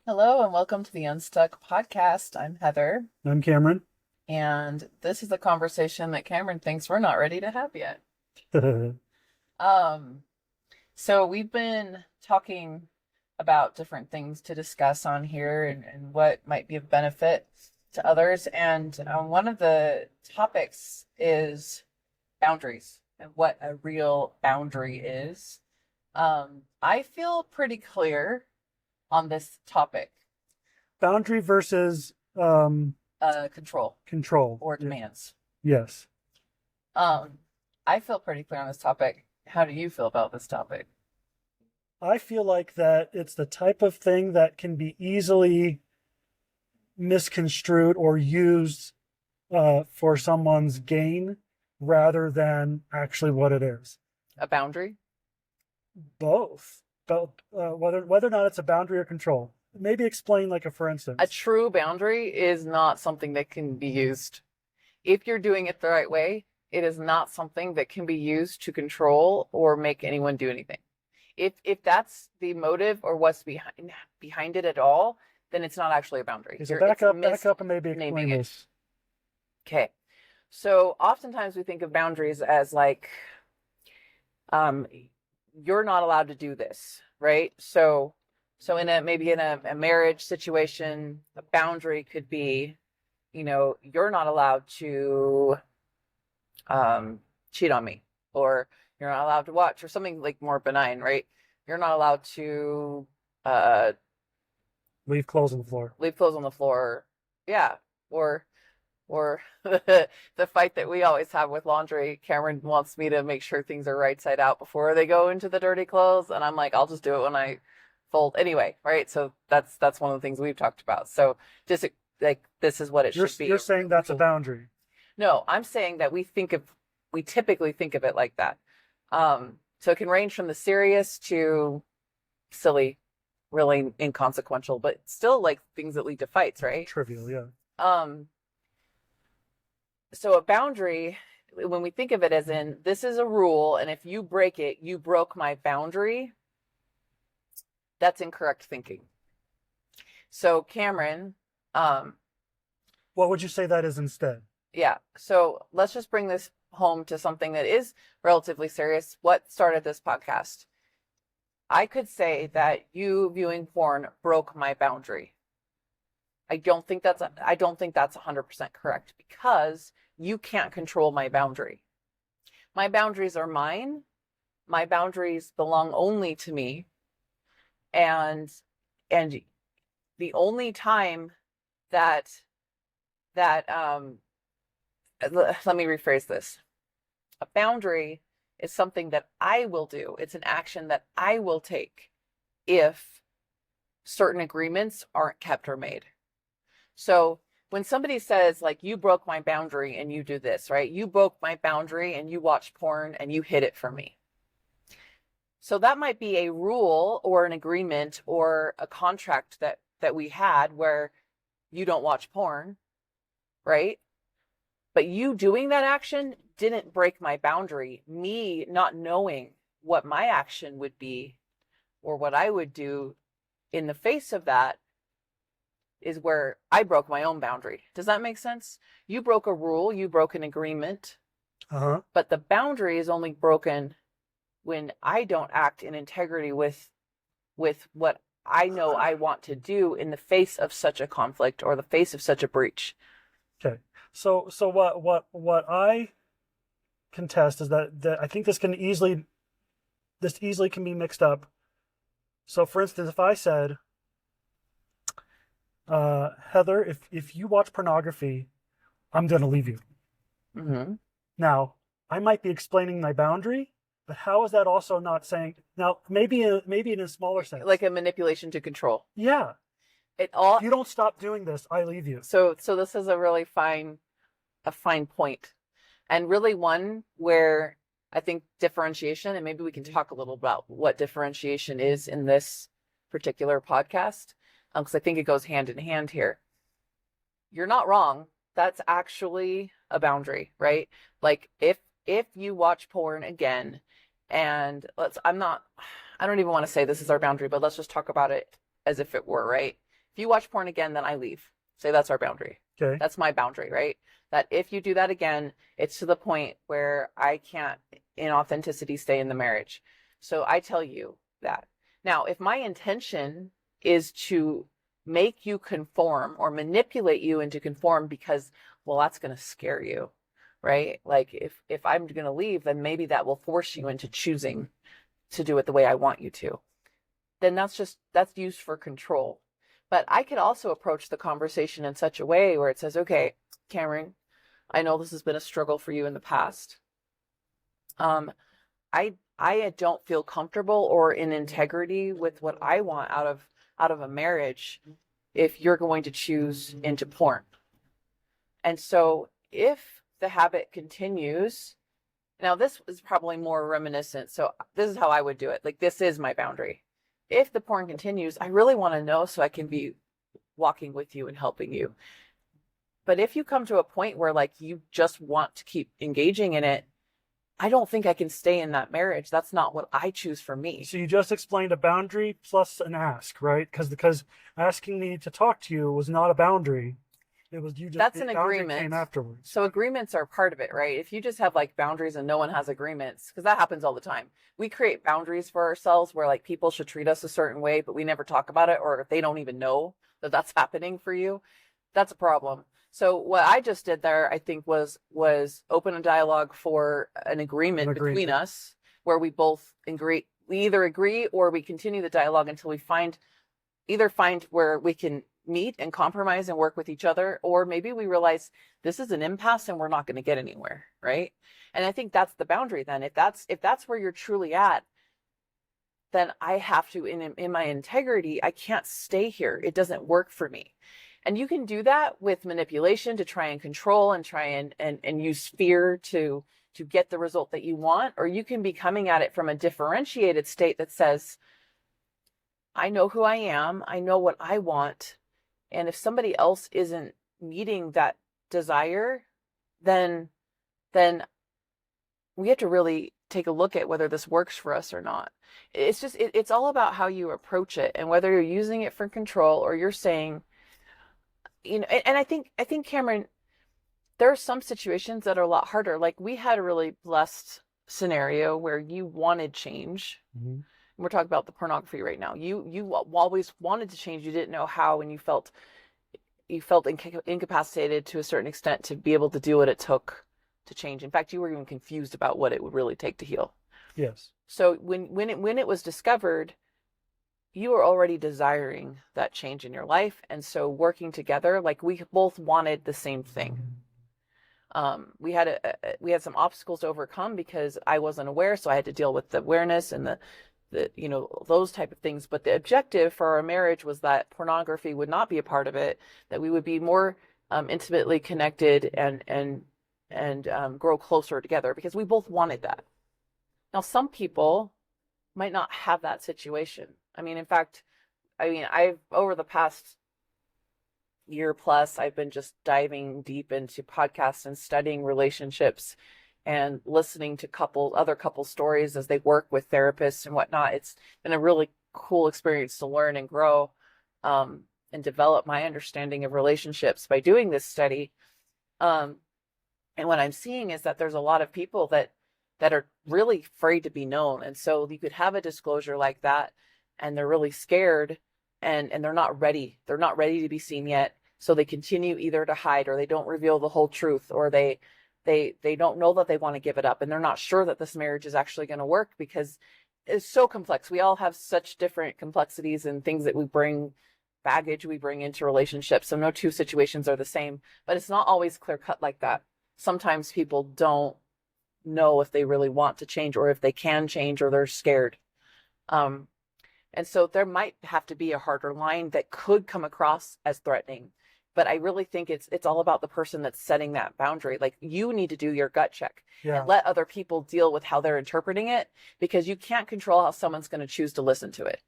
Hello and welcome to the Unstuck podcast. I'm Heather, I'm Cameron. and this is a conversation that Cameron thinks we're not ready to have yet. Um, so we've been talking about different things to discuss on here and what might be of benefit to others. And one of the topics is boundaries and what a real boundary is. I feel pretty clear on this topic. Boundary versus Control control. or demands. Yes. Um, I feel pretty clear on this topic. How do you feel about this topic? I feel like that it's the type of thing that can be easily misconstrued or used for someone's gain rather than actually what it is. A boundary? Both. Whether or not it's a boundary or control. Maybe explain like a for A instance. true boundary is not something that can be used. If you're doing it the right way, it is not something that can be used to control or make anyone do anything. If that's the motive or what's behind it at all, then it's not actually a boundary. So back up and maybe explain it. this. Okay. So oftentimes we think of boundaries as like, you're not allowed to do this, right? So maybe in a marriage situation, a boundary could be, you're not allowed to cheat on me, or you're not allowed to watch, or something like more benign, right? You're not allowed to Leave clothes on the floor. leave clothes on the floor. Yeah. Or the fight that we always have with laundry. Cameron wants me to make sure things are right side out before they go into the dirty clothes, and I'm like, I'll just do it when I fold anyway, right? So that's one of the things we've talked about. So just like this is what it should be. You're saying that's a boundary. No, I'm saying that we typically think of it like that. So it can range from the serious to silly, really inconsequential, but still like things that lead to fights, right? Trivial, yeah. So a boundary, when we think of it as in, this is a rule, and if you break it, you broke my boundary, that's incorrect thinking. So Cameron, what would you say that is instead? Yeah. So let's just bring this home to something that is relatively serious. What started this podcast? I could say that you viewing porn broke my boundary. I don't think that's 100% correct, because you can't control my boundary. My boundaries are mine. My boundaries belong only to me. And the only time that let me rephrase this. A boundary is something that I will do. It's an action that I will take if certain agreements aren't kept or made. So when somebody says, like, you broke my boundary and you do this, right? You broke my boundary and you watch porn and you hid it from me. So that might be a rule or an agreement or a contract that we had where you don't watch porn, right? But you doing that action didn't break my boundary. Me not knowing what my action would be or what I would do in the face of that is where I broke my own boundary. Does that make sense? You broke a rule, you broke an agreement, but the boundary is only broken when I don't act in integrity with what I know I want to do in the face of such a conflict or the face of such a breach. Okay. So what I contest is that I think this easily can be mixed up. So for instance, if I said, Heather, if you watch pornography, I'm going to leave you. Mm-hmm. Now, I might be explaining my boundary, but how is that also not saying, now maybe in a smaller sense, like a manipulation to control? Yeah. It all. If you don't stop doing this, I leave you. So this is a really fine point, and really one where I think differentiation, and maybe we can talk a little about what differentiation is in this particular podcast, because I think it goes hand in hand here. You're not wrong. That's actually a boundary, right? Like if you watch porn again, and I don't even want to say this is our boundary, but let's just talk about it as if it were, right? If you watch porn again, then I leave. Say that's our boundary. Okay. That's my boundary, right? That if you do that again, it's to the point where I can't, in authenticity, stay in the marriage. So I tell you that. Now, if my intention is to make you conform or manipulate you into conform because, well, that's going to scare you, right? Like if I'm going to leave, then maybe that will force you into choosing to do it the way I want you to. Then that's used for control. But I could also approach the conversation in such a way where it says, okay, Cameron, I know this has been a struggle for you in the past. I don't feel comfortable or in integrity with what I want out of a marriage if you're going to choose into porn. And so if the habit continues, now this is probably more reminiscent. So this is how I would do it. Like, this is my boundary. If the porn continues, I really want to know so I can be walking with you and helping you. But if you come to a point where like you just want to keep engaging in it, I don't think I can stay in that marriage. That's not what I choose for me. So you just explained a boundary plus an ask, right? Because asking me to talk to you was not a boundary. It was you just. That's an the boundary agreement. Came afterwards. So agreements are part of it, right? If you just have like boundaries and no one has agreements, because that happens all the time. We create boundaries for ourselves where like people should treat us a certain way, but we never talk about it, or if they don't even know that that's happening for you, that's a problem. So what I just did there, I think, was open a dialogue for an agreement between us where we both agree. We either agree or we continue the dialogue until we find where we can meet and compromise and work with each other, or maybe we realize this is an impasse and we're not going to get anywhere, right? And I think that's the boundary then. If that's where you're truly at, then I have to, in my integrity, I can't stay here. It doesn't work for me. And you can do that with manipulation to try and control and try and use fear to get the result that you want. Or you can be coming at it from a differentiated state that says, I know who I am. I know what I want. And if somebody else isn't meeting that desire, then we have to really take a look at whether this works for us or not. It's all about how you approach it and whether you're using it for control or you're saying, and I think Cameron, there are some situations that are a lot harder. Like, we had a really blessed scenario where you wanted change. Mm-hmm. We're talking about the pornography right now. You always wanted to change. You didn't know how, and you felt incapacitated to a certain extent to be able to do what it took to change. In fact, you were even confused about what it would really take to heal. Yes. So when it was discovered, you were already desiring that change in your life, and so working together, like, we both wanted the same thing. We had some obstacles to overcome because I wasn't aware, so I had to deal with the awareness and the those type of things. But the objective for our marriage was that pornography would not be a part of it, that we would be more intimately connected and grow closer together, because we both wanted that. Now, some people might not have that situation. In fact, I've, over the past year plus, I've been just diving deep into podcasts and studying relationships and listening to other couple stories as they work with therapists and whatnot. It's been a really cool experience to learn and grow and develop my understanding of relationships by doing this study. And what I'm seeing is that there's a lot of people that are really afraid to be known. And so you could have a disclosure like that, and they're really scared and they're not ready. They're not ready to be seen yet. So they continue either to hide, or they don't reveal the whole truth, or they don't know that they want to give it up, and they're not sure that this marriage is actually going to work because it's so complex. We all have such different complexities and things that baggage we bring into relationships. So no two situations are the same, but it's not always clear cut like that. Sometimes people don't know if they really want to change, or if they can change, or they're scared. And so there might have to be a harder line that could come across as threatening. But I really think it's all about the person that's setting that boundary. Like, you need to do your gut check and let other people deal with how they're interpreting it, because you can't control how someone's going to choose to listen to it.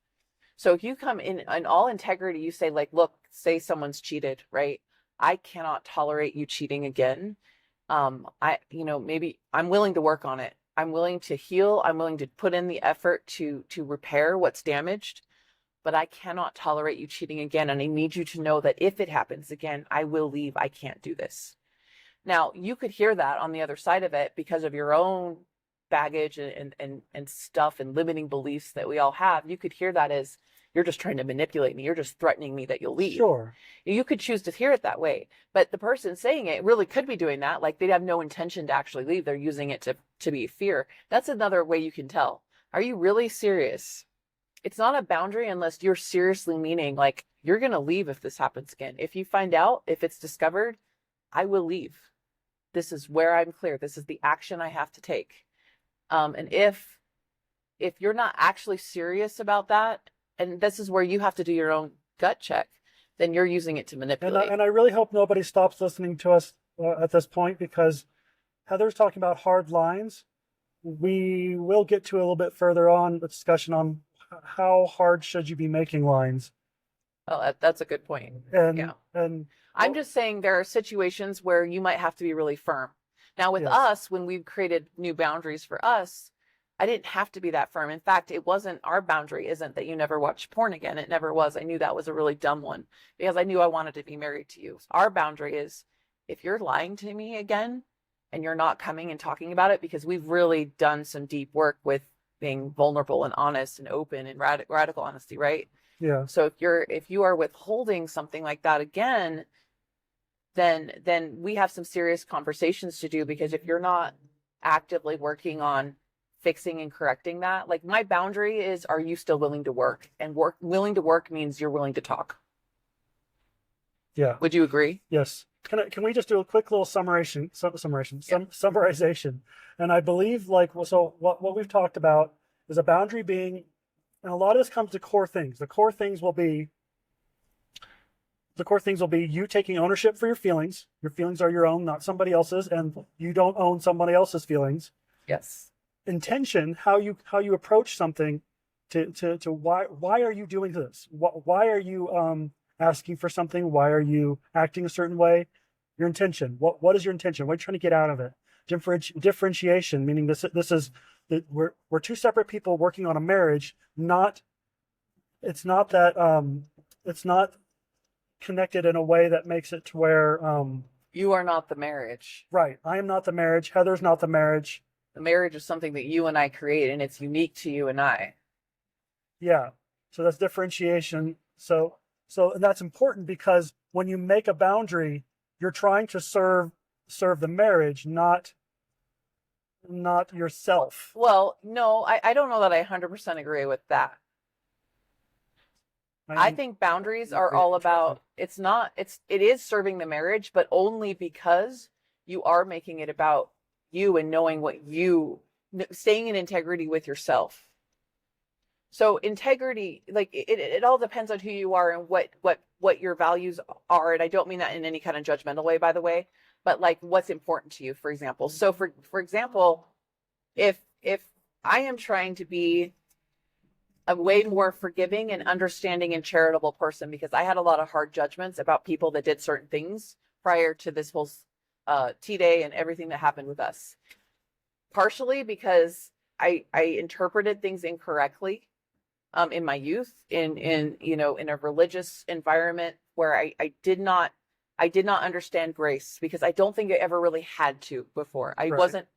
So if you come in all integrity, you say, like, look, say someone's cheated, right? I cannot tolerate you cheating again. Maybe I'm willing to work on it. I'm willing to heal. I'm willing to put in the effort to repair what's damaged. but I cannot tolerate you cheating again. And I need you to know that if it happens again, I will leave. I can't do this. Now, you could hear that on the other side of it because of your own baggage and stuff and limiting beliefs that we all have. You could hear that as you're just trying to manipulate me. You're just threatening me that you'll leave. Sure. You could choose to hear it that way, but the person saying it really could be doing that. Like they'd have no intention to actually leave. They're using it to be fear. That's another way you can tell. Are you really serious? It's not a boundary unless you're seriously meaning like you're going to leave if this happens again. If you find out, if it's discovered, I will leave. This is where I'm clear. This is the action I have to take. And if you're not actually serious about that, and this is where you have to do your own gut check, then you're using it to manipulate. And I really hope nobody stops listening to us at this point, because Heather's talking about hard lines. We will get to a little bit further on the discussion on how hard should you be making lines. Oh, that's a good point. And Yeah. and I'm just saying there are situations where you might have to be really firm. Now, with Yes. us, when we've created new boundaries for us, I didn't have to be that firm. In fact, it wasn't, our boundary isn't that you never watch porn again. It never was. I knew that was a really dumb one because I knew I wanted to be married to you. Our boundary is if you're lying to me again and you're not coming and talking about it, because we've really done some deep work with being vulnerable and honest and open and radical honesty, right? yeah, So if you are withholding something like that again, then we have some serious conversations to do, because if you're not actively working on fixing and correcting that, like my boundary is, are you still willing to work? And willing to work means you're willing to talk. yeah, Would you agree? yes. Can we just do a quick little summarization? And I believe so what we've talked about is a boundary being, and a lot of this comes to core things. The core things will be you taking ownership for your feelings. Your feelings are your own, not somebody else's, and you don't own somebody else's feelings. Yes. Intention, how you approach something, to why are you doing this? Why are you asking for something? Why are you acting a certain way? Your intention. What is your intention? What are you trying to get out of it? Differentiation, meaning this is that we're two separate people working on a marriage. It's not connected in a way that makes it to where You are not the marriage. right. I am not the marriage. Heather's not the marriage. The marriage is something that you and I create, and it's unique to you and I. Yeah. So that's differentiation. So and that's important, because when you make a boundary, you're trying to serve the marriage, not yourself. Well, no, I don't know that I 100% agree with that. I think boundaries are all about, it is serving the marriage, but only because you are making it about you and knowing staying in integrity with yourself. So integrity, like it all depends on who you are and what your values are. And I don't mean that in any kind of judgmental way, by the way, but like what's important to you, for example. So for example, if I am trying to be a way more forgiving and understanding and charitable person, because I had a lot of hard judgments about people that did certain things prior to this whole T-Day and everything that happened with us. Partially because I interpreted things incorrectly in my youth, in a religious environment where I did not understand grace, because I don't think I ever really had to before. I wasn't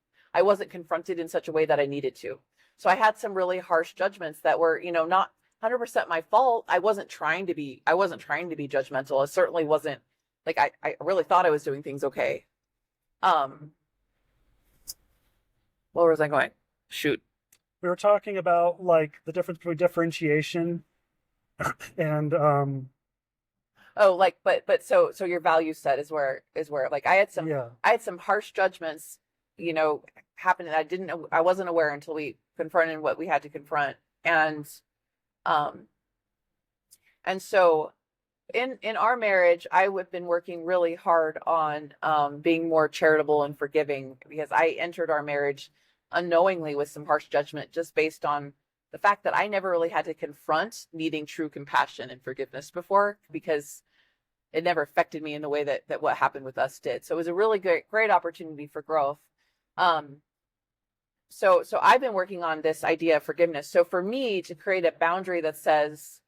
confronted in such a way that I needed to. So I had some really harsh judgments that were, not 100% my fault. I wasn't trying to be judgmental. It certainly wasn't like I really thought I was doing things okay. Where was I going? Shoot. We were talking about like the difference between differentiation and Oh, like, but so your value set is where like I had some harsh judgments, happen, and I wasn't aware until we confronted what we had to confront. And so in our marriage, I have been working really hard on being more charitable and forgiving, because I entered our marriage unknowingly with some harsh judgment, just based on the fact that I never really had to confront needing true compassion and forgiveness before, because it never affected me in the way that what happened with us did. So it was a really great opportunity for growth. So I've been working on this idea of forgiveness. So for me to create a boundary that says,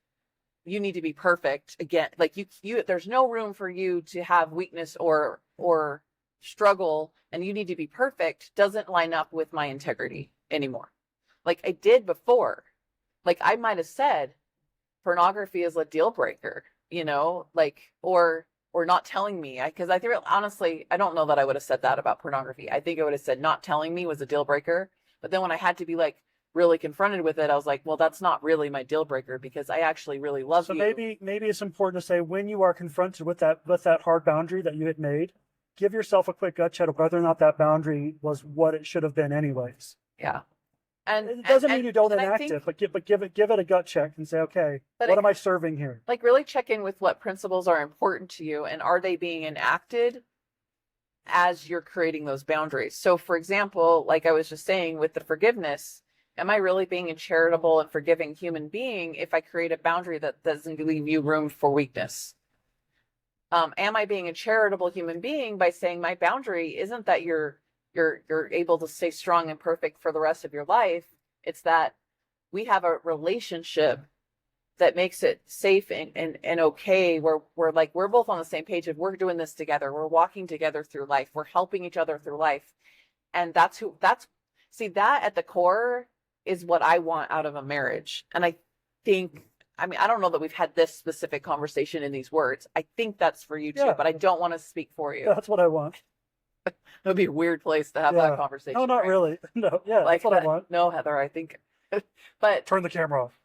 you need to be perfect again. Like you there's no room for you to have weakness or struggle, and you need to be perfect doesn't line up with my integrity anymore. Like I did before. Like I might have said pornography is a deal breaker, like or not telling me. Because I think honestly, I don't know that I would have said that about pornography. I think I would have said not telling me was a deal breaker. But then when I had to be like really confronted with it, I was like, well, that's not really my deal breaker because I actually really love So you. maybe it's important to say when you are confronted with that hard boundary that you had made, give yourself a quick gut check of whether or not that boundary was what it should have been anyways. Yeah. And It doesn't mean you don't and I enact think, it, but give it a gut check and say, okay, but what am I serving here? like really check in with what principles are important to you and are they being enacted as you're creating those boundaries. So for example, like I was just saying with the forgiveness, am I really being a charitable and forgiving human being if I create a boundary that doesn't leave you room for weakness? Am I being a charitable human being by saying my boundary isn't that you're able to stay strong and perfect for the rest of your life? It's that we have a relationship that makes it safe and okay, where we're both on the same page of we're doing this together, we're walking together through life, we're helping each other through life. And see, that at the core is what I want out of a marriage. And I mean, I don't know that we've had this specific conversation in these words. I think that's for you too, Yeah. but I don't want to speak for you. That's what I want. It would be a weird place to have Yeah. that conversation. No, not right? really. No, yeah, Like that's what I want. no, Heather, I think, but Turn the camera off.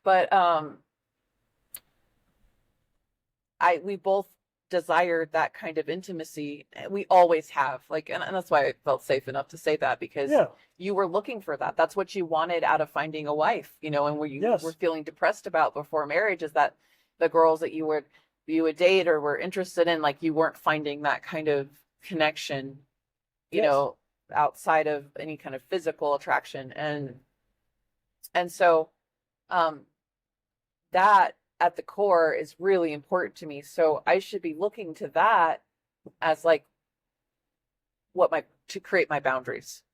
We both desired that kind of intimacy. We always have, like, and that's why I felt safe enough to say that because Yeah. you were looking for that. That's what you wanted out of finding a wife, and what you Yes. were feeling depressed about before marriage is that the girls that you would date or were interested in, like, you weren't finding that kind of connection, Yes. outside of any kind of physical attraction. And so, that at the core is really important to me. So I should be looking to that as like to create my boundaries.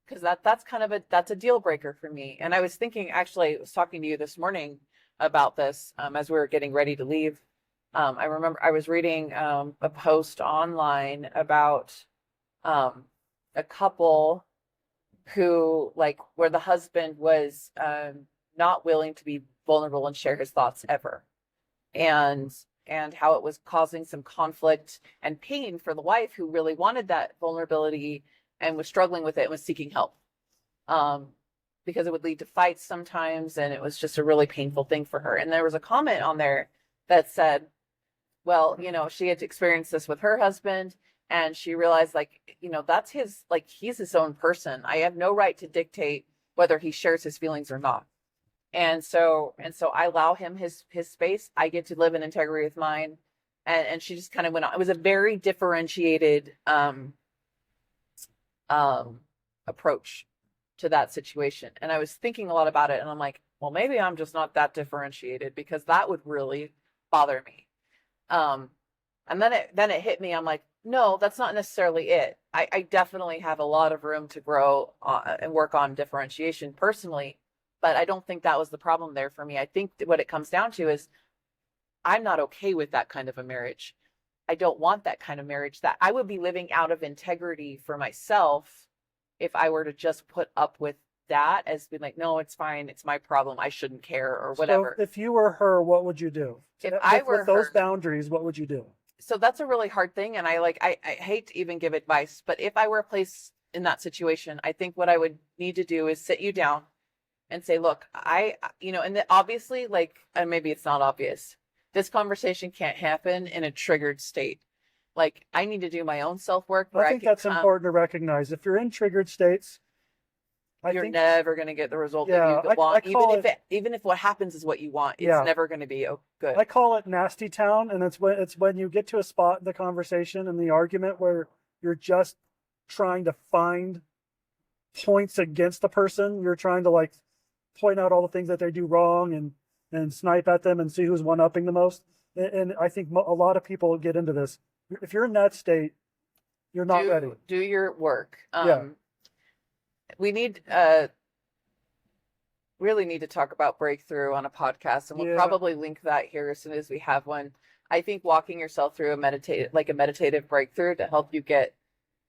Because that's kind of that's a deal breaker for me. And I was thinking, actually, I was talking to you this morning about this as we were getting ready to leave. I remember I was reading a post online about a couple who, like, where the husband was not willing to be vulnerable and share his thoughts ever, and how it was causing some conflict and pain for the wife who really wanted that vulnerability and was struggling with it and was seeking help, because it would lead to fights sometimes, and it was just a really painful thing for her. And there was a comment on there that said, well, she had experienced this with her husband, and she realized, like, that's his, like, he's his own person. I have no right to dictate whether he shares his feelings or not. And so I allow him his space. I get to live in integrity with mine. And she just kind of went on. It was a very differentiated approach to that situation. And I was thinking a lot about it, and I'm like, well, maybe I'm just not that differentiated, because that would really bother me. And then it hit me. I'm like, no, that's not necessarily it. I definitely have a lot of room to grow and work on differentiation personally, but I don't think that was the problem there for me. I think what it comes down to is I'm not okay with that kind of a marriage. I don't want that kind of marriage. That I would be living out of integrity for myself if I were to just put up with that as being like, no, it's fine, it's my problem, I shouldn't care, or whatever. So if you were her, what would you do? If I were with those her, boundaries, what would you do? so that's a really hard thing, and I hate to even give advice, but if I were placed in that situation, I think what I would need to do is sit you down and say, look, and obviously, like, and maybe it's not obvious, this conversation can't happen in a triggered state. Like, I need to do my own self-work where I think that's important to recognize. If you're in triggered states, you're never going to get the result yeah, that you want. even if what happens is what you want, it's Yeah. never going to be good. I call it nasty town, and it's when you get to a spot in the conversation and the argument where you're just trying to find points against the person. You're trying to, like, point out all the things that they do wrong and snipe at them and see who's one-upping the most. And I think a lot of people get into this. If you're in that state, you're not ready. Do your work. Yeah. We need really need to talk about breakthrough on a podcast, and we'll Yeah. probably link that here as soon as we have one. I think walking yourself through a meditative breakthrough to help you get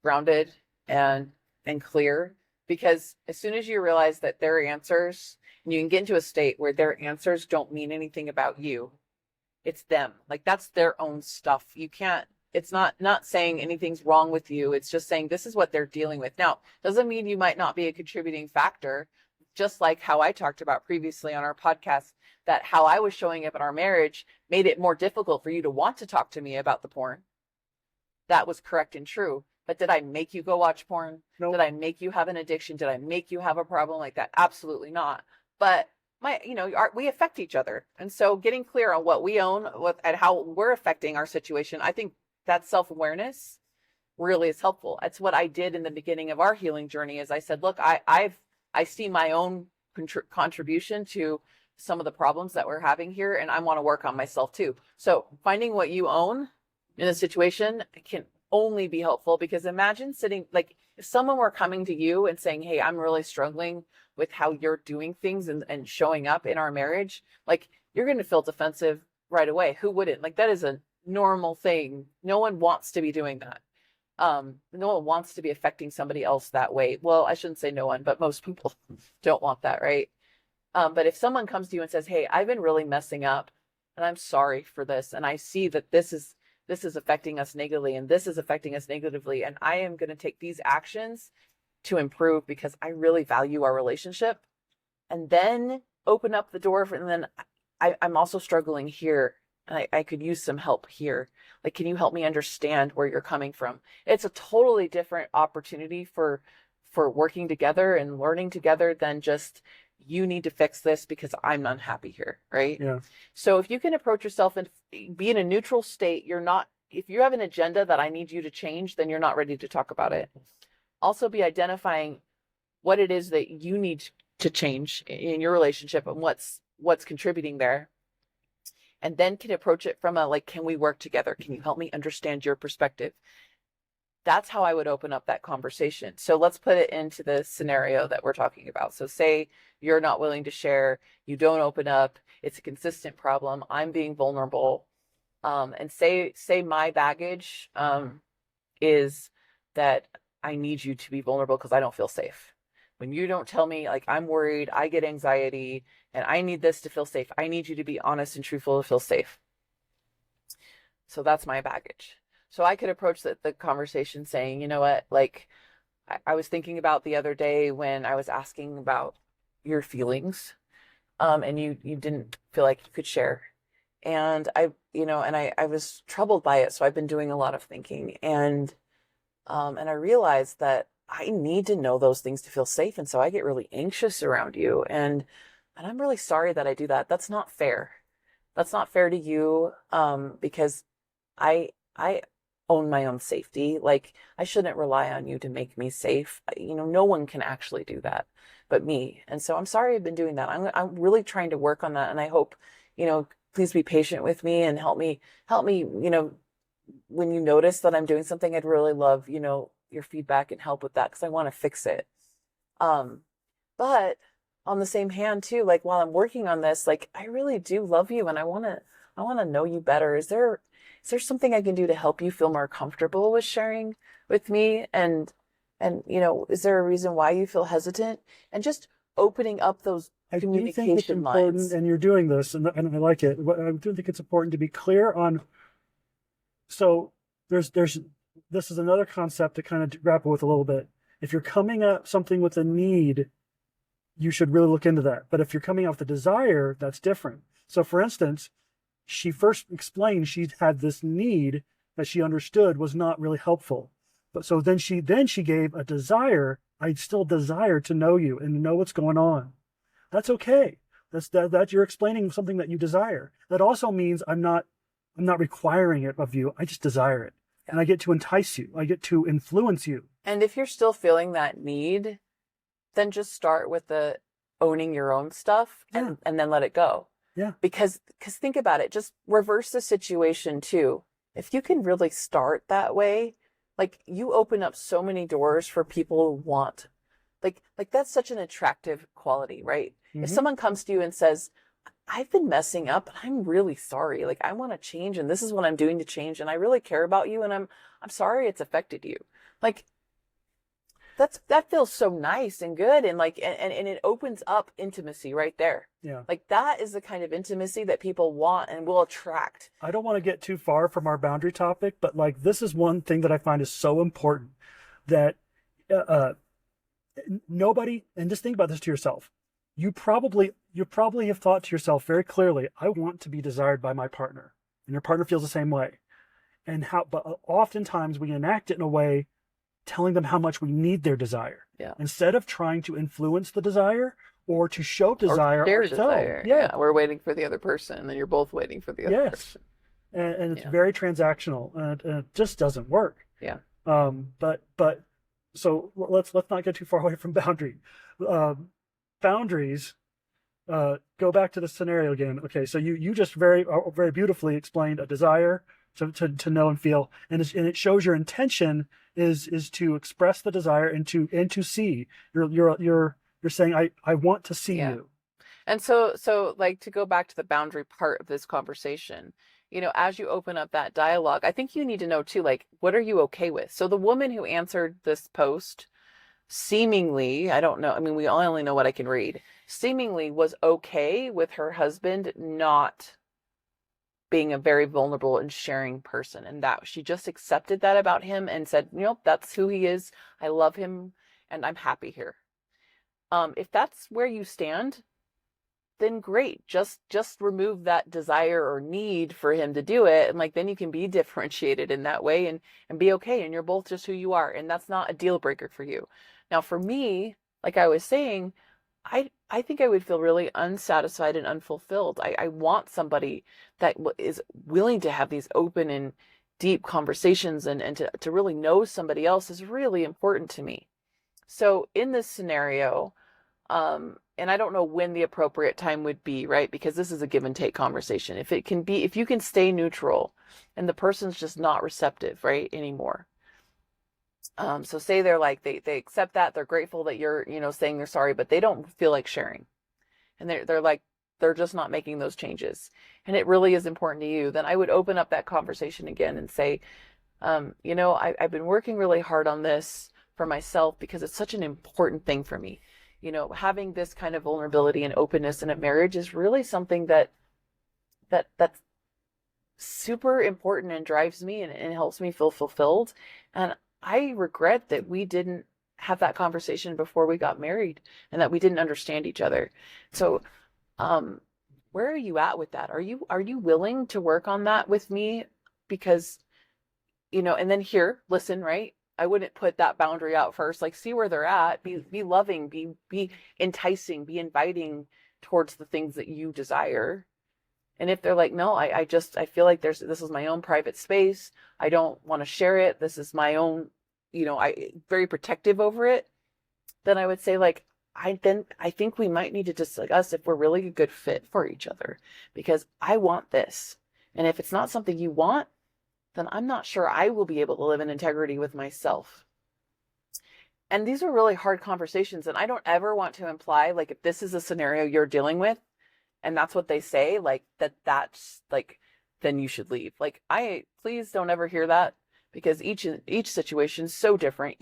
grounded and clear, because as soon as you realize that their answers, and you can get into a state where their answers don't mean anything about you, it's them. Like that's their own stuff. You can't, it's not saying anything's wrong with you. It's just saying this is what they're dealing with. Now, doesn't mean you might not be a contributing factor, just like how I talked about previously on our podcast, that how I was showing up in our marriage made it more difficult for you to want to talk to me about the porn. That was correct and true. But did I make you go watch porn? No. Did I make you have an addiction? Did I make you have a problem like that? Absolutely not. But we affect each other. And so getting clear on what we own, and how we're affecting our situation, I think that self-awareness really is helpful. That's what I did in the beginning of our healing journey. Is I said, look, I see my own contribution to some of the problems that we're having here, and I want to work on myself too. So finding what you own in a situation can only be helpful, because imagine sitting, like if someone were coming to you and saying, hey, I'm really struggling with how you're doing things and showing up in our marriage, like you're going to feel defensive right away. Who wouldn't? Like that is a normal thing. No one wants to be doing that. No one wants to be affecting somebody else that way. Well, I shouldn't say no one, but most people don't want that, right? But if someone comes to you and says, hey, I've been really messing up and I'm sorry for this, and I see that this is affecting us negatively, and this is affecting us negatively, and I am going to take these actions to improve because I really value our relationship, and then open up the door for, and then I'm also struggling here, and I could use some help here. Like, can you help me understand where you're coming from? It's a totally different opportunity for working together and learning together than just, you need to fix this because I'm unhappy here, right? Yeah. So if you can approach yourself and be in a neutral state, if you have an agenda that I need you to change, then you're not ready to talk about it. Also be identifying what it is that you need to change in your relationship and what's contributing there. And then can approach it from a, like, can we work together? Can you help me understand your perspective? That's how I would open up that conversation. So let's put it into the scenario that we're talking about. So say you're not willing to share, you don't open up, it's a consistent problem, I'm being vulnerable. And say my baggage is that I need you to be vulnerable because I don't feel safe. When you don't tell me, like, I'm worried, I get anxiety, and I need this to feel safe. I need you to be honest and truthful to feel safe. So that's my baggage. So I could approach the conversation saying, you know what, like, I was thinking about the other day when I was asking about your feelings, and you didn't feel like you could share. And I was troubled by it. So I've been doing a lot of thinking, and I realized that I need to know those things to feel safe. And so I get really anxious around you. And I'm really sorry that I do that. That's not fair. That's not fair to you. Because I own my own safety. Like, I shouldn't rely on you to make me safe. No one can actually do that but me. And so I'm sorry I've been doing that. I'm really trying to work on that. And I hope, please be patient with me and help me, when you notice that I'm doing something, I'd really love, your feedback and help with that, because I want to fix it. But on the same hand too, like, while I'm working on this, like, I really do love you, and I want to know you better. Is there something I can do to help you feel more comfortable with sharing with me? And is there a reason why you feel hesitant? And just opening up those I do think it's communication important, lines. and you're doing this, and I like it. But I do think it's important to be clear on. So this is another concept to kind of grapple with a little bit. If you're coming at something with a need, you should really look into that. But if you're coming out with a desire, that's different. So for instance, she first explained she had this need that she understood was not really helpful. But so then she gave a desire. I still desire to know you and know what's going on. That's okay. That you're explaining something that you desire. That also means I'm not requiring it of you. I just desire it. And I get to entice you. I get to influence you. And if you're still feeling that need, then just start with the owning your own stuff, and then let it go. Yeah. Because think about it, just reverse the situation too. If you can really start that way, like, you open up so many doors for people who want, like that's such an attractive quality, right? If Hmm. someone comes to you and says, I've been messing up and I'm really sorry. Like I want to change and this is what I'm doing to change and I really care about you and I'm sorry it's affected you. Like that feels so nice and good and like and it opens up intimacy right there. Yeah. Like that is the kind of intimacy that people want and will attract. I don't want to get too far from our boundary topic, but like this is one thing that I find is so important that uh, nobody, and just think about this to yourself. You probably have thought to yourself very clearly, I want to be desired by my partner, and your partner feels the same way. And how, but oftentimes we enact it in a way telling them how much we need their desire Yeah. instead of trying to influence the desire or to show Or desire share ourselves. desire. Yeah. Yeah. We're waiting for the other person and then you're both waiting for the other Yes. person. And it's Yeah. very transactional, and it just doesn't work. Yeah. But so let's not get too far away from boundary. Boundaries. Go back to the scenario again. Okay, so you just very beautifully explained a desire to know and feel, and it shows your intention is to express the desire and to see. You're saying I want to see Yeah. you. And so like to go back to the boundary part of this conversation, as you open up that dialogue, I think you need to know too, like, what are you okay with? So the woman who answered this post seemingly, I don't know, I mean, we only know what I can read, seemingly was okay with her husband not being a very vulnerable and sharing person. And that she just accepted that about him and said, that's who he is. I love him and I'm happy here. If that's where you stand, then great. Just remove that desire or need for him to do it. And like then you can be differentiated in that way and be okay. And you're both just who you are. And that's not a deal breaker for you. Now for me, like I was saying, I think I would feel really unsatisfied and unfulfilled. I want somebody that is willing to have these open and deep conversations and to really know somebody else is really important to me. So in this scenario, and I don't know when the appropriate time would be, right? Because this is a give and take conversation. If you can stay neutral and the person's just not receptive, right, anymore. So say they're like, they accept that, they're grateful that you're, saying they're sorry, but they don't feel like sharing. And they're like, they're just not making those changes. And it really is important to you. Then I would open up that conversation again and say, I've been working really hard on this for myself because it's such an important thing for me. Having this kind of vulnerability and openness in a marriage is really something that's super important and drives me and helps me feel fulfilled. And I regret that we didn't have that conversation before we got married and that we didn't understand each other. So, where are you at with that? Are you willing to work on that with me? Because and then here, listen, right? I wouldn't put that boundary out first. Like, see where they're at. Be loving. Be enticing. Be inviting towards the things that you desire. And if they're like, no, I feel like this is my own private space. I don't want to share it. This is my own. I very protective over it. Then I would say like, I think we might need to discuss if we're really a good fit for each other because I want this. And if it's not something you want, then I'm not sure I will be able to live in integrity with myself. And these are really hard conversations. And I don't ever want to imply, like, if this is a scenario you're dealing with and that's what they say, like, that's like, then you should leave. Like, please don't ever hear that because each situation is so different.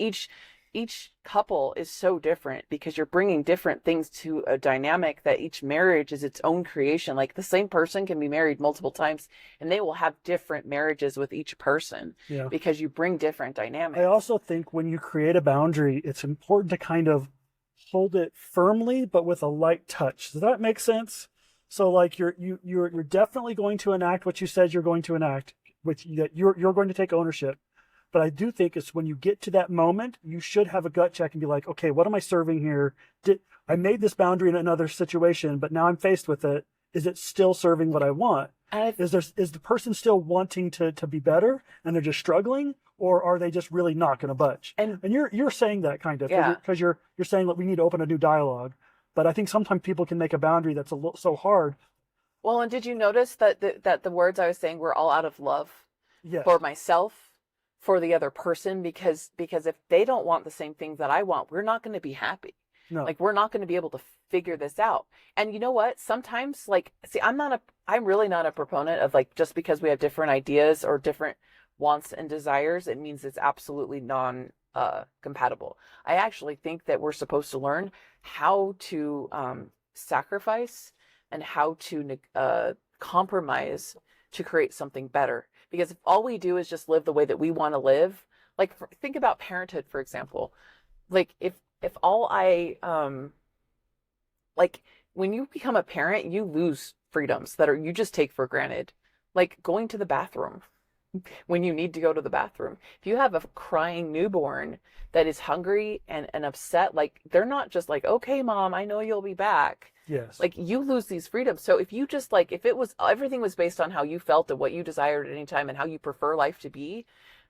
Each couple is so different because you're bringing different things to a dynamic that each marriage is its own creation. Like the same person can be married multiple times and they will have different marriages with each person because you bring different dynamics. I also think when you create a boundary, it's important to kind of hold it firmly, but with a light touch. Does that make sense? So like you're definitely going to enact what you said you're going to enact, which that you're going to take ownership. But I do think it's when you get to that moment, you should have a gut check and be like, okay, what am I serving here? I made this boundary in another situation, but now I'm faced with it. Is it still serving what I want? Is the person still wanting to be better and they're just struggling, or are they just really not going to budge? And you're saying that kind of because you're saying that we need to open a new dialogue. But I think sometimes people can make a boundary that's so hard. Well, and did you notice that the words I was saying were all out of love for myself? For the other person because if they don't want the same things that I want, we're not going to be happy. No. Like, we're not going to be able to figure this out. And you know what? Sometimes, like, see, I'm really not a proponent of like, just because we have different ideas or different wants and desires, it means it's absolutely compatible. I actually think that we're supposed to learn how to sacrifice and how to compromise to create something better. Because if all we do is just live the way that we want to live, like think about parenthood, for example. Like if all I like when you become a parent, you lose freedoms that are you just take for granted. Like going to the bathroom when you need to go to the bathroom. If you have a crying newborn that is hungry and upset, like they're not just like, okay, mom, I know you'll be back. Yes. Like you lose these freedoms. So if you just like, if it was everything was based on how you felt and what you desired at any time and how you prefer life to be,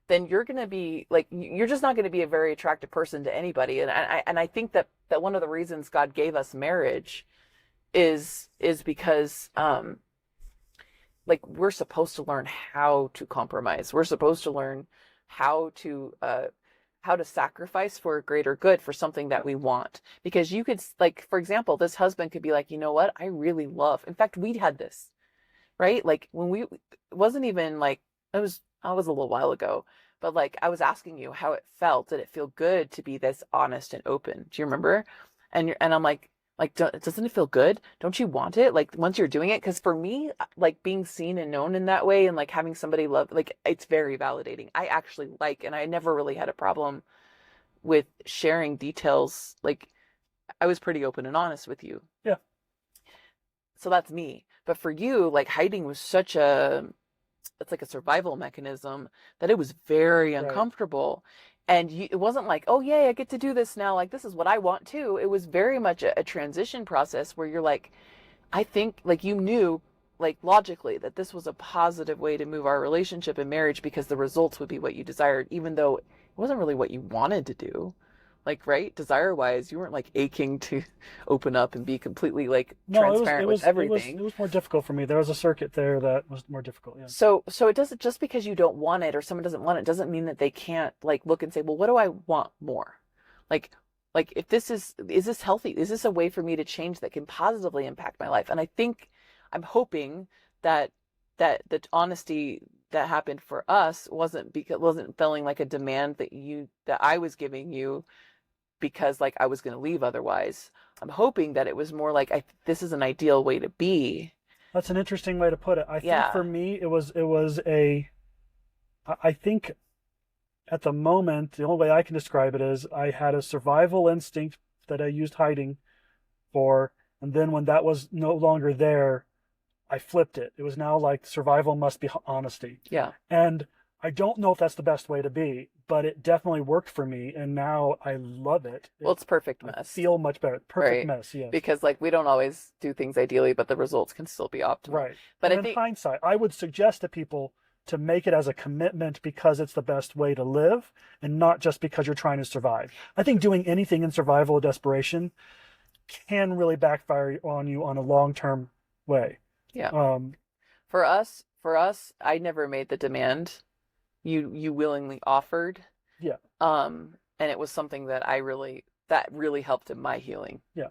then you're going to be like, you're just not going to be a very attractive person to anybody. And I think that one of the reasons God gave us marriage is because, like we're supposed to learn how to compromise. We're supposed to learn how to sacrifice for a greater good for something that we want. Because you could like, for example, this husband could be like, you know what? I really love. In fact, we had this, right? Like when it wasn't even like I was a little while ago, but like I was asking you how it felt. Did it feel good to be this honest and open? Do you remember? And I'm like, doesn't it feel good? Don't you want it? Like once you're doing it, because for me, like being seen and known in that way, and like having somebody love, like it's very validating. I actually like, and I never really had a problem with sharing details. Like I was pretty open and honest with you. Yeah. So that's me. But for you, like hiding was it's like a survival mechanism that it was very Right. uncomfortable. And it wasn't like, oh, yay, I get to do this now. Like, this is what I want too. It was very much a transition process where you're like, I think, like, you knew, like, logically that this was a positive way to move our relationship and marriage because the results would be what you desired, even though it wasn't really what you wanted to do. Like, right? Desire wise, you weren't like aching to open up and be completely like No, transparent with everything. it was more difficult for me. There was a circuit there that was more difficult. Yeah. So it doesn't, just because you don't want it or someone doesn't want it doesn't mean that they can't like look and say, well, what do I want more? Like like if this is this healthy? Is this a way for me to change that can positively impact my life? And I think I'm hoping that the honesty that happened for us wasn't feeling like a demand that I was giving you because like I was going to leave otherwise. I'm hoping that it was more like this is an ideal way to be. That's an interesting way to put it. I think for Yeah. me, I think at the moment, the only way I can describe it is I had a survival instinct that I used hiding for, and then when that was no longer there, I flipped it. It was now like survival must be honesty. Yeah. And I don't know if that's the best way to be, but it definitely worked for me, and now I love it. Well, it's perfect I mess. feel much better. Perfect Right. mess, yes. Because like we don't always do things ideally, but the results can still be optimal. Right. But And I in think hindsight, I would suggest to people to make it as a commitment because it's the best way to live and not just because you're trying to survive. I think doing anything in survival or desperation can really backfire on you on a long-term way. yeah. Um, For us, I never made the demand. You willingly offered. yeah, And it was something that really helped in my healing. yeah.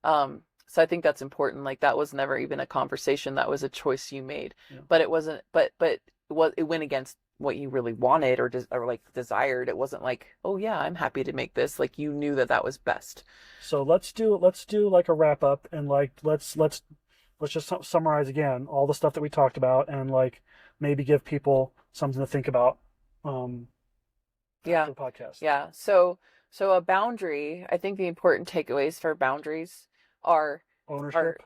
So I think that's important. Like that was never even a conversation. That was a choice you made. Yeah. But it wasn't. But it went against what you really wanted or like desired. It wasn't like, oh yeah, I'm happy to make this. Like you knew that was best. So let's do like a wrap up and like let's just summarize again all the stuff that we talked about and like maybe give people something to think about Yeah. for the podcast. Yeah. So a boundary. I think the important takeaways for boundaries are Ownership.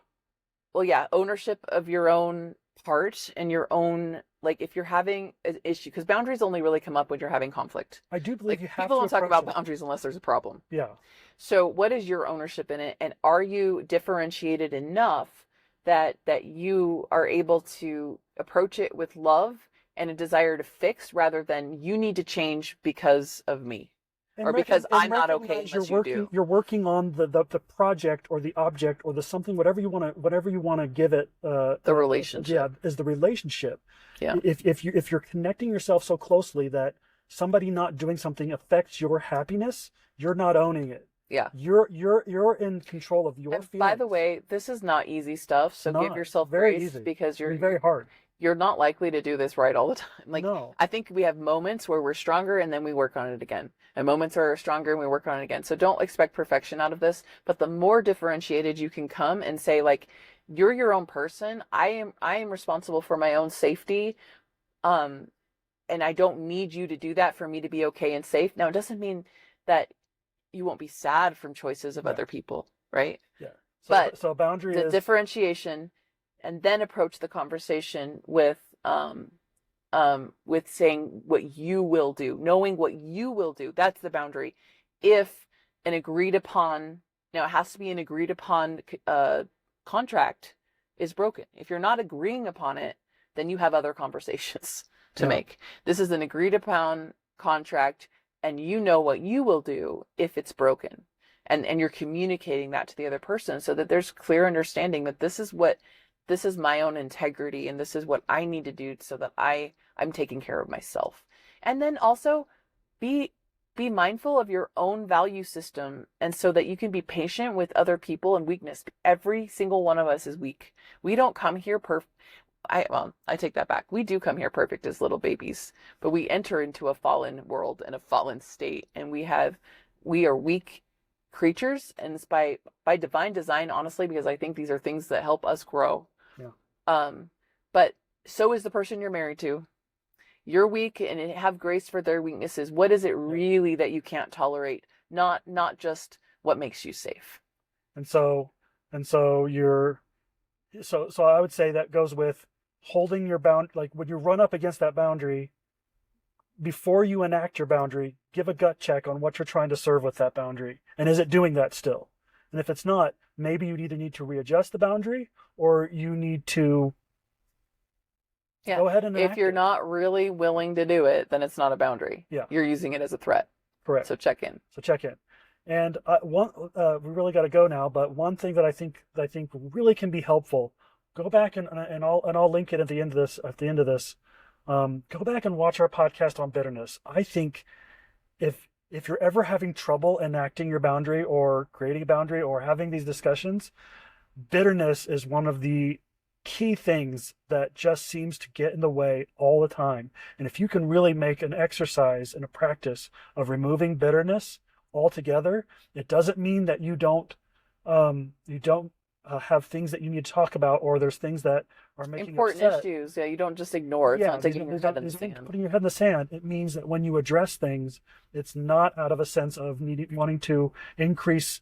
well, yeah, ownership of your own part and your own, like if you're having an issue, because boundaries only really come up when you're having conflict. I do believe Like you have people to don't talk approach about it. boundaries unless there's a problem. Yeah. So what is your ownership in it? And are you differentiated enough that you are able to approach it with love and a desire to fix rather than you need to change because of me? Or because I'm not okay recognize unless you do. you're working on the project or the object or the something, whatever you want to give it. The relationship. Yeah, is the relationship. Yeah. If you're connecting yourself so closely that somebody not doing something affects your happiness, you're not owning it. Yeah. You're in control of your And by feelings. the way, this is not easy stuff, It's so give not. It's yourself very grace easy. because It'll be very hard. you're not likely to do this right all the time. Like, No. I think we have moments where we're stronger and then we work on it again, and moments where we're stronger and we work on it again. So don't expect perfection out of this, but the more differentiated you can come and say, like, you're your own person. I am responsible for my own safety. Um, and I don't need you to do that for me to be okay and safe. Now, it doesn't mean that you won't be sad from choices of Yeah. other people, right? Yeah. But So a boundary the is differentiation, and then approach the conversation with saying what you will do, knowing what you will do. That's the boundary. If an agreed upon, now it has to be an agreed upon contract is broken. If you're not agreeing upon it, then you have other conversations to yeah. make. This is an agreed upon contract, and you know what you will do if it's broken. And you're communicating that to the other person so that there's clear understanding that this is my own integrity and this is what I need to do so that I'm taking care of myself. And then also be mindful of your own value system, and so that you can be patient with other people and weakness. Every single one of us is weak. We don't come here perfect. I take that back. We do come here perfect as little babies, but we enter into a fallen world and a fallen state, and we are weak creatures, and it's by divine design, honestly, because I think these are things that help us grow. Yeah. But so is the person you're married to. You're weak, and have grace for their weaknesses. What is it really that you can't tolerate? Not just what makes you safe. And so you're so I would say that goes with holding your bound, like when you run up against that boundary, before you enact your boundary, give a gut check on what you're trying to serve with that boundary. And is it doing that still? And if it's not, maybe you either need to readjust the boundary or you need to go ahead and enact if you're it. not really willing to do it, then it's not a boundary. Yeah. You're using it as a threat. Correct. So check in. And we really got to go now. But one thing that I think really can be helpful, go back and I'll link it at the end of this. Go back and watch our podcast on bitterness. I think if you're ever having trouble enacting your boundary or creating a boundary or having these discussions, bitterness is one of the key things that just seems to get in the way all the time. And if you can really make an exercise and a practice of removing bitterness altogether, it doesn't mean that you don't have things that you need to talk about, or there's things that are making important upset. issues. Yeah, you don't just ignore. It's not taking your head in the sand. Putting your head in the sand. It means that when you address things, it's not out of a sense of wanting to increase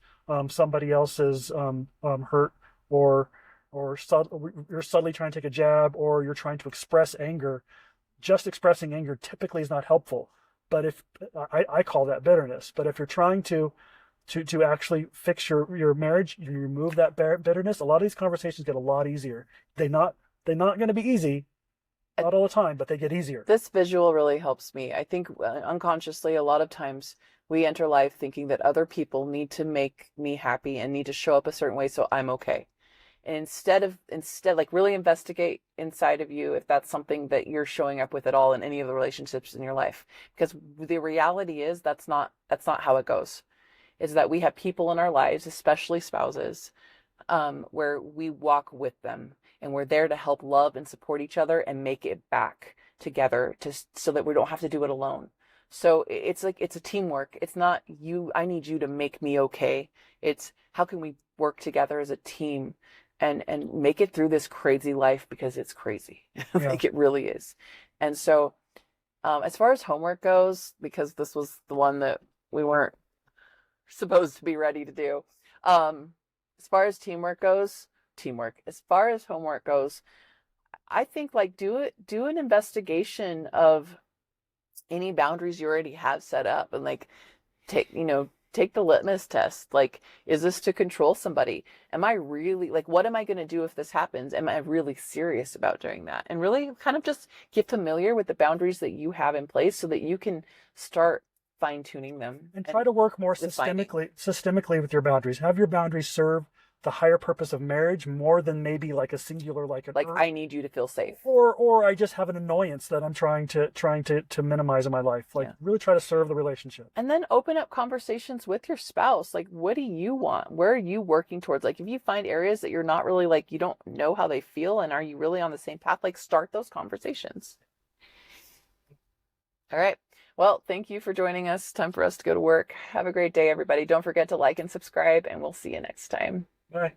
somebody else's hurt, or you're subtly trying to take a jab, or you're trying to express anger. Just expressing anger typically is not helpful. But if I call that bitterness. But if you're trying to actually fix your marriage, you remove that bitterness, a lot of these conversations get a lot easier. They're not going to be easy, not all the time, but they get easier. This visual really helps me. I think unconsciously, a lot of times we enter life thinking that other people need to make me happy and need to show up a certain way so I'm okay. And instead like really investigate inside of you if that's something that you're showing up with at all in any of the relationships in your life. Because the reality is that's not how it goes. Is that we have people in our lives, especially spouses, where we walk with them, and we're there to help love and support each other and make it back together so that we don't have to do it alone. So it's like, it's a teamwork. It's not I need you to make me okay. It's how can we work together as a team and make it through this crazy life, because it's crazy. Like it really is. And so as far as homework goes, because this was the one that we weren't supposed to be ready to do. As far as as far as homework goes, I think like do an investigation of any boundaries you already have set up, and like take the litmus test. Like, is this to control somebody? Am I really, like, what am I going to do if this happens? Am I really serious about doing that? And really kind of just get familiar with the boundaries that you have in place so that you can start fine tuning them and try to work more systemically with your boundaries. Have your boundaries serve the higher purpose of marriage more than maybe like a singular, like an Like, I need you to feel safe. or I just have an annoyance that I'm trying to minimize in my life. Like, Yeah. really try to serve the relationship. And then open up conversations with your spouse. Like, what do you want? Where are you working towards? Like, if you find areas that you're not really, like, you don't know how they feel, and are you really on the same path? Like, start those conversations. All right. Well, thank you for joining us. Time for us to go to work. Have a great day, everybody. Don't forget to like and subscribe, and we'll see you next time. Bye.